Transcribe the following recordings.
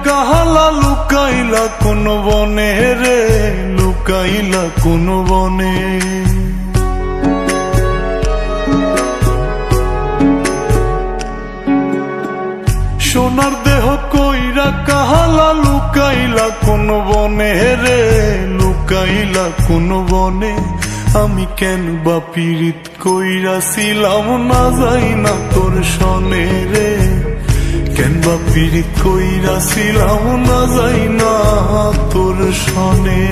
কাহালা লুকাইলা কোন বনে রে, লুকাইলা কোন বনে। সোনার দেহ কইরা কাহালা লুকাইলা কোন বনে রে, লুকাইলা কোন বনে। আমি কেন বা পীড়িত কইরাছিলাম না যাই না তোর সনে রে, কেন বা পীড়িত কইরাছিলাম না যাই না তোর সনে।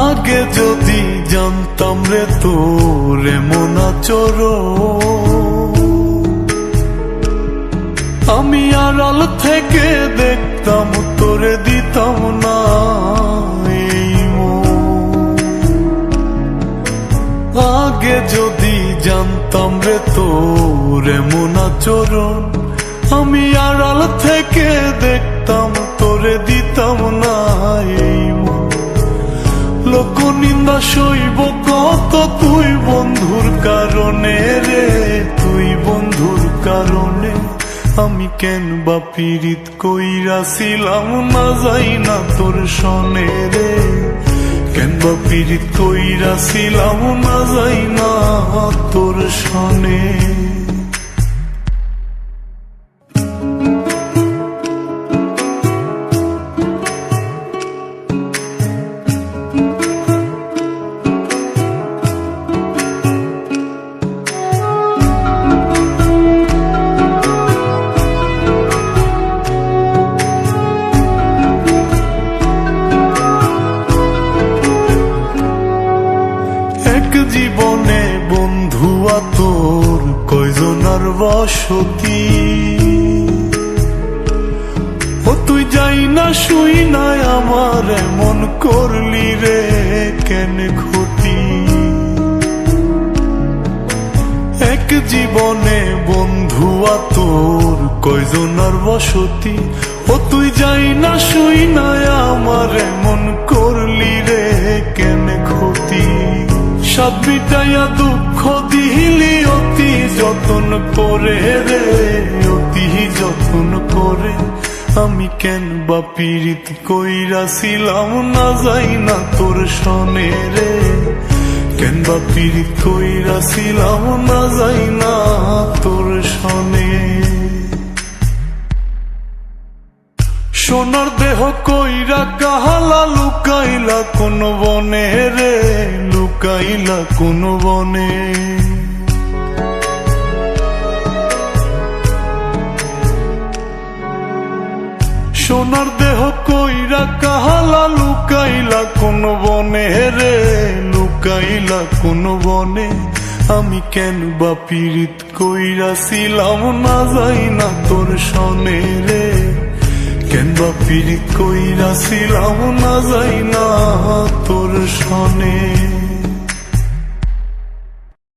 আগে যদি জানতাম রে তোর এমন আচরণ, আমি আড়াল থেকে দেখতাম তোরে দিতাম না এই মন। আগে যদি জানতাম রে তোর এমন আচরণ, আমি আড়াল থেকে দেখতাম তোরে দিতাম না এই মন। লোক নিন্দা সইব কত তুই বন্ধুর কারণে রে, তুই বন্ধুর কারণে। আমি কেন বা পীড়িত কইরাছিলাম না যাই না তোর সনে রে, কেন বা পীড়িত কইরাছিলাম না যাই না তোর সনে। জীবনে বন্ধু তোর কয়জনার বসতি, ও তুই যাই না শুই নাই আমার এমন করলি রে কেন ক্ষতি। এক জীবনে বন্ধু তোর কয়জনার বসতি, ও তুই যাই না শুই নাই আমার এমন করলি রে কেন ক্ষতি। সাত বিটাইয়া দুঃখ দিলি অতি যতন করে রে, অতি যতন করে। আমি কেন বা পীড়িত কইরাছিলাম না যাই না তোর সনে রে, কেন বা পীড়িত কইরাছিলাম না যাই না তোর সনে। সোনার দেহ কইরা কাহালা লুকাইলা কোন বনে রে, লুকাইলা কোন বনে। সোনার দেহ কইরা কাহালা লুকাইলা কোন বনে রে, লুকাইলা কোন বনে। আমি কেন বা পীড়িত কইরাছিলাম না যাই না তোর সনে রে, কেন বা পীড়িত কইরাছিলাম না যাই না তোর সনে।